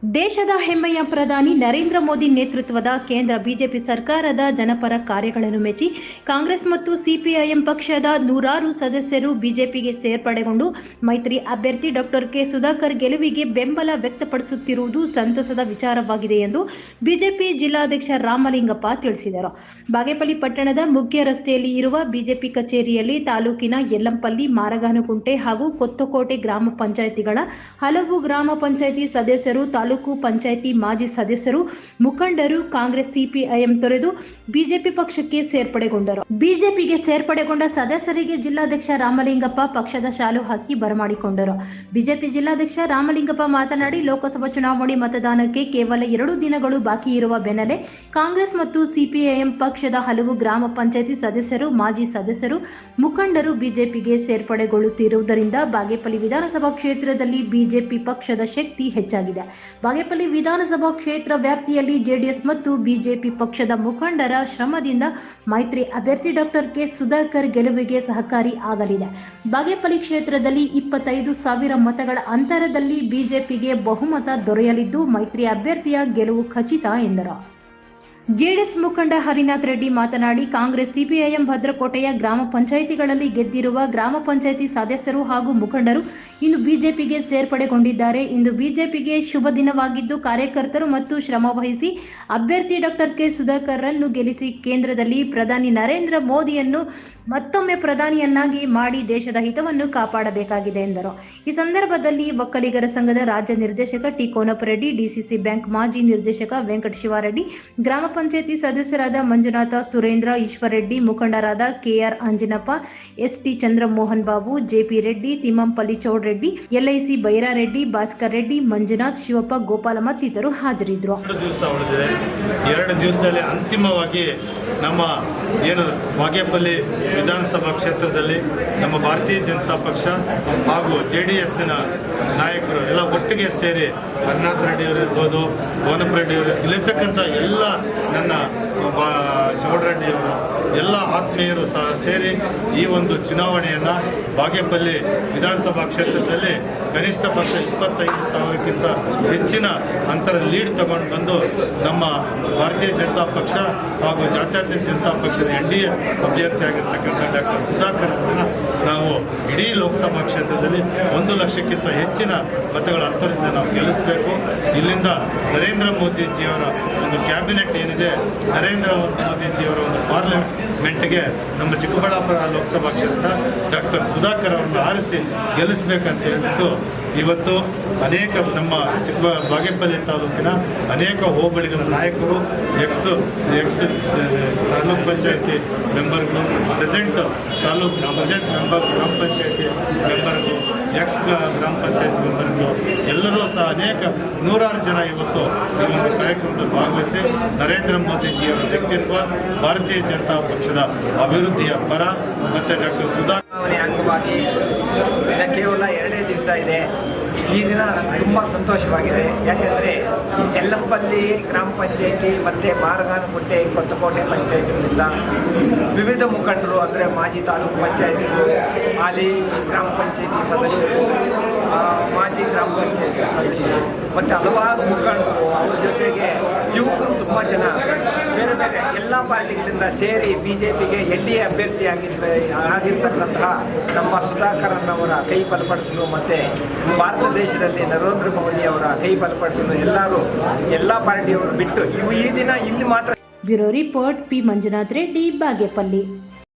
ದೇಶದ ಹೆಮ್ಮೆಯ ಪ್ರಧಾನಿ ನರೇಂದ್ರ ಮೋದಿ ನೇತೃತ್ವದ ಕೇಂದ್ರ ಬಿಜೆಪಿ ಸರ್ಕಾರದ ಜನಪರ ಕಾರ್ಯಗಳನ್ನು ಮೆಚ್ಚಿ ಕಾಂಗ್ರೆಸ್ ಮತ್ತು ಸಿಪಿಐಎಂ ಪಕ್ಷದ ನೂರಾರು ಸದಸ್ಯರು ಬಿಜೆಪಿಗೆ ಸೇರ್ಪಡೆಗೊಂಡು ಮೈತ್ರಿ ಅಭ್ಯರ್ಥಿ ಡಾಕ್ಟರ್ ಕೆ ಸುಧಾಕರ್ ಗೆಲುವಿಗೆ ಬೆಂಬಲ ವ್ಯಕ್ತಪಡಿಸುತ್ತಿರುವುದು ಸಂತಸದ ವಿಚಾರವಾಗಿದೆ ಎಂದು ಬಿಜೆಪಿ ಜಿಲ್ಲಾಧ್ಯಕ್ಷ ರಾಮಲಿಂಗಪ್ಪ ತಿಳಿಸಿದರು. ಬಾಗೇಪಲ್ಲಿ ಪಟ್ಟಣದ ಮುಖ್ಯ ರಸ್ತೆಯಲ್ಲಿ ಇರುವ ಬಿಜೆಪಿ ಕಚೇರಿಯಲ್ಲಿ ತಾಲೂಕಿನ ಯಲ್ಲಂಪಲ್ಲಿ, ಮಾರಗಾನಕುಂಟೆ ಹಾಗೂ ಕೊತ್ತಕೋಟೆ ಗ್ರಾಮ ಪಂಚಾಯಿತಿಗಳ ಹಲವು ಗ್ರಾಮ ಪಂಚಾಯಿತಿ ಸದಸ್ಯರು, ತಾಲೂಕು ಪಂಚಾಯಿತಿ ಮಾಜಿ ಸದಸ್ಯರು, ಮುಖಂಡರು ಕಾಂಗ್ರೆಸ್ ಸಿಪಿಐಎಂ ತೊರೆದು ಬಿಜೆಪಿ ಪಕ್ಷಕ್ಕೆ ಸೇರ್ಪಡೆಗೊಂಡರು. ಬಿಜೆಪಿಗೆ ಸೇರ್ಪಡೆಗೊಂಡ ಸದಸ್ಯರಿಗೆ ಜಿಲ್ಲಾಧ್ಯಕ್ಷ ರಾಮಲಿಂಗಪ್ಪ ಪಕ್ಷದ ಶಾಲು ಹಾಕಿ ಬರಮಾಡಿಕೊಂಡರು. ಬಿಜೆಪಿ ಜಿಲ್ಲಾಧ್ಯಕ್ಷ ರಾಮಲಿಂಗಪ್ಪ ಮಾತನಾಡಿ, ಲೋಕಸಭಾ ಚುನಾವಣೆ ಮತದಾನಕ್ಕೆ ಕೇವಲ 2 ದಿನಗಳು ಬಾಕಿ ಇರುವ ಬೆನ್ನಲ್ಲೇ ಕಾಂಗ್ರೆಸ್ ಮತ್ತು ಸಿಪಿಐಎಂ ಪಕ್ಷದ ಹಲವು ಗ್ರಾಮ ಪಂಚಾಯಿತಿ ಸದಸ್ಯರು, ಮಾಜಿ ಸದಸ್ಯರು, ಮುಖಂಡರು ಬಿಜೆಪಿಗೆ ಸೇರ್ಪಡೆಗೊಳ್ಳುತ್ತಿರುವುದರಿಂದ ಬಾಗೇಪಲ್ಲಿ ವಿಧಾನಸಭಾ ಕ್ಷೇತ್ರದಲ್ಲಿ ಬಿಜೆಪಿ ಪಕ್ಷದ ಶಕ್ತಿ ಹೆಚ್ಚಾಗಿದೆ. ಬಾಗೇಪಲ್ಲಿ ವಿಧಾನಸಭಾ ಕ್ಷೇತ್ರ ವ್ಯಾಪ್ತಿಯಲ್ಲಿ ಜೆಡಿಎಸ್ ಮತ್ತು ಬಿಜೆಪಿ ಪಕ್ಷದ ಮುಖಂಡರ ಶ್ರಮದಿಂದ ಮೈತ್ರಿ ಅಭ್ಯರ್ಥಿ ಡಾಕ್ಟರ್ ಕೆ ಸುಧಾಕರ್ ಗೆಲುವಿಗೆ ಸಹಕಾರಿ ಆಗಲಿದೆ. ಬಾಗೇಪಲ್ಲಿ ಕ್ಷೇತ್ರದಲ್ಲಿ 25,000 ಮತಗಳ ಅಂತರದಲ್ಲಿ ಬಿಜೆಪಿಗೆ ಬಹುಮತ ದೊರೆಯಲಿದ್ದು ಮೈತ್ರಿ ಅಭ್ಯರ್ಥಿಯ ಗೆಲುವು ಖಚಿತ ಎಂದರು. ಜೆಡಿಎಸ್ ಮುಖಂಡ ಹರಿನಾಥ್ ರೆಡ್ಡಿ ಮಾತನಾಡಿ, ಕಾಂಗ್ರೆಸ್ ಸಿಪಿಐಎಂ ಭದ್ರಕೋಟೆಯ ಗ್ರಾಮ ಪಂಚಾಯಿತಿಗಳಲ್ಲಿ ಗೆದ್ದಿರುವ ಗ್ರಾಮ ಪಂಚಾಯಿತಿ ಸದಸ್ಯರು ಹಾಗೂ ಮುಖಂಡರು ಇಂದು ಬಿಜೆಪಿಗೆ ಸೇರ್ಪಡೆಗೊಂಡಿದ್ದಾರೆ. ಇಂದು ಬಿಜೆಪಿಗೆ ಶುಭ ದಿನವಾಗಿದ್ದು ಕಾರ್ಯಕರ್ತರು ಮತ್ತು ಶ್ರಮವಹಿಸಿ ಅಭ್ಯರ್ಥಿ ಡಾಕ್ಟರ್ ಕೆ ಸುಧಾಕರ್ ರನ್ನು ಗೆಲ್ಲಿಸಿ ಕೇಂದ್ರದಲ್ಲಿ ಪ್ರಧಾನಿ ನರೇಂದ್ರ ಮೋದಿಯನ್ನು ಮತ್ತೊಮ್ಮೆ ಪ್ರಧಾನಿಯನ್ನಾಗಿ ಮಾಡಿ ದೇಶದ ಹಿತವನ್ನು ಕಾಪಾಡಬೇಕಾಗಿದೆ ಎಂದರು. ಈ ಸಂದರ್ಭದಲ್ಲಿ ಒಕ್ಕಲಿಗರ ಸಂಘದ ರಾಜ್ಯ ನಿರ್ದೇಶಕ ಟಿ ಕೋನಪ್ಪರೆಡ್ಡಿ, ಡಿಸಿಸಿ ಬ್ಯಾಂಕ್ ಮಾಜಿ ನಿರ್ದೇಶಕ ವೆಂಕಟ ಶಿವಾರೆಡ್ಡಿ, ಗ್ರಾಮ ಪಂಚಾಯಿತಿ ಸದಸ್ಯರಾದ ಮಂಜುನಾಥ, ಸುರೇಂದ್ರ, ಈಶ್ವರರೆಡ್ಡಿ, ಮುಖಂಡರಾದ KR Anjanappa, ST Chandramohan Babu, JP Reddy, Thimmampalli Chowdreddy, LIC Byrareddy, Bhaskar Reddy, Manjunath, Shivappa, Gopala ಮತ್ತಿತರರು ಹಾಜರಿದ್ದರು. 2 ದಿವಸದಲ್ಲಿ ಅಂತಿಮವಾಗಿ ನಮ್ಮ ಏನು ಬಾಗೇಪಲ್ಲಿ ವಿಧಾನಸಭಾ ಕ್ಷೇತ್ರದಲ್ಲಿ ನಮ್ಮ ಭಾರತೀಯ ಜನತಾ ಪಕ್ಷ ಹಾಗೂ JDSನ ನಾಯಕರು ಎಲ್ಲ ಒಟ್ಟಿಗೆ ಸೇರಿ ಹರಿನಾಥ್ ರೆಡ್ಡಿಯವರು ಇರ್ಬೋದು, ಕೋನಪ್ಪರೆಡ್ಡಿಯವರು, ಇಲ್ಲಿರ್ತಕ್ಕಂಥ ಎಲ್ಲ ನನ್ನ ಚೌಡರೆಡ್ಡಿಯವರು ಎಲ್ಲ ಆತ್ಮೀಯರು ಸಹ ಸೇರಿ ಈ ಒಂದು ಚುನಾವಣೆಯನ್ನು ಬಾಗೇಪಲ್ಲಿ ವಿಧಾನಸಭಾ ಕ್ಷೇತ್ರದಲ್ಲಿ ಕನಿಷ್ಠ ಪಕ್ಷ 25,000ಕ್ಕಿಂತ ಹೆಚ್ಚಿನ ಅಂತರ ಲೀಡ್ ತಗೊಂಡು ಬಂದು ನಮ್ಮ ಭಾರತೀಯ ಜನತಾ ಪಕ್ಷ ಹಾಗೂ ಜಾತ್ಯತೀತ ಜನತಾ ಪಕ್ಷದ NDA ಅಭ್ಯರ್ಥಿಯಾಗಿರ್ತಕ್ಕಂಥ ಡಾಕ್ಟರ್ ಸುಧಾಕರ್ ಅವರನ್ನು ನಾವು ಇಡೀ ಲೋಕಸಭಾ ಕ್ಷೇತ್ರದಲ್ಲಿ 1 ಲಕ್ಷಕ್ಕಿಂತ ಹೆಚ್ಚಿನ ಮತಗಳ ಅಂತರದಿಂದ ನಾವು ಗೆಲ್ಲಿಸಬೇಕು. ಇಲ್ಲಿಂದ ನರೇಂದ್ರ ಮೋದಿಜಿಯವರ ಒಂದು ಕ್ಯಾಬಿನೆಟ್ ಏನಿದೆ, ನರೇಂದ್ರ ಮೋದಿಜಿಯವರ ಒಂದು ಪಾರ್ಲಿಮೆಂಟ್ಗೆ ನಮ್ಮ ಚಿಕ್ಕಬಳ್ಳಾಪುರ ಲೋಕಸಭಾ ಕ್ಷೇತ್ರದ ಡಾಕ್ಟರ್ ಸುಧಾಕರ್ ಅವರನ್ನು ಆರಿಸಿ ಗೆಲ್ಲಿಸಬೇಕಂತ ಹೇಳಿಬಿಟ್ಟು ಇವತ್ತು ಅನೇಕ ನಮ್ಮ ಬಾಗೇಪಲ್ಲಿ ತಾಲೂಕಿನ ಅನೇಕ ಹೋಬಳಿಗಳ ನಾಯಕರು, ಎಕ್ಸ್ ತಾಲೂಕ್ ಪಂಚಾಯತಿ ಮೆಂಬರ್ಗಳು, ಪ್ರೆಸೆಂಟ್ ಮೆಂಬರ್ ಗ್ರಾಮ ಪಂಚಾಯತಿ ಮೆಂಬರ್ಗಳು, ಎಕ್ಸ್ ಗ್ರಾಮ ಪಂಚಾಯತ್ ಮೆಂಬರ್ಗಳು ಎಲ್ಲರೂ ಸಹ ಅನೇಕ ನೂರಾರು ಜನ ಇವತ್ತು ಈ ಒಂದು ಕಾರ್ಯಕ್ರಮದಲ್ಲಿ ಭಾಗವಹಿಸಿ ನರೇಂದ್ರ ಮೋದಿಜಿಯವರ ವ್ಯಕ್ತಿತ್ವ, ಭಾರತೀಯ ಜನತಾ ಪಕ್ಷದ ಅಭಿವೃದ್ಧಿಯ ಪರ ಮತ್ತು ಡಾಕ್ಟರ್ ಸುಧಾಕರ್ ಅಂಗವಾಗಿ ಕೇವಲ 2 ದಿವಸ ಇದೆ. ಈ ದಿನ ತುಂಬ ಸಂತೋಷವಾಗಿದೆ. ಯಾಕೆಂದರೆ ಯಲ್ಲಂಪಲ್ಲಿ ಗ್ರಾಮ ಪಂಚಾಯಿತಿ ಮತ್ತು ಮಾರಗಾನಕುಂಟೆ, ಕೊತ್ತಕೋಟೆ ಪಂಚಾಯಿತಿಗಳಿಂದ ವಿವಿಧ ಮುಖಂಡರು ಅಂದರೆ ಮಾಜಿ ತಾಲೂಕು ಪಂಚಾಯಿತಿಗಳು, ಹಾಲಿ ಗ್ರಾಮ ಪಂಚಾಯಿತಿ ಸದಸ್ಯರು, ಮಾಜಿ ಗ್ರಾಮ ಪಂಚಾಯಿತಿ ಸದಸ್ಯರು ಮತ್ತು ಹಲವಾರು ಮುಖಂಡರು, ಅವ್ರ ಜೊತೆಗೆ ಯುವಕರು ತುಂಬ ಜನ ಬೇರೆ ಬೇರೆ ಎಲ್ಲ ಪಾರ್ಟಿಗಳಿಂದ ಸೇರಿ ಬಿಜೆಪಿಗೆ NDA ಅಭ್ಯರ್ಥಿ ಆಗಿರ್ತಕ್ಕಂತಹ ನಮ್ಮ ಸುಧಾಕರನ್ನವರ ಕೈ ಬಲಪಡಿಸಲು ಮತ್ತು ಭಾರತ ದೇಶದಲ್ಲಿ ನರೇಂದ್ರ ಮೋದಿ ಅವರ ಕೈ ಬಲಪಡಿಸಲು ಎಲ್ಲ ಪಾರ್ಟಿಯವರು ಬಿಟ್ಟು ಈ ದಿನ ಇಲ್ಲಿ ಮಾತ್ರ. Bureau report, P Manjunath Reddy, Bagepalli.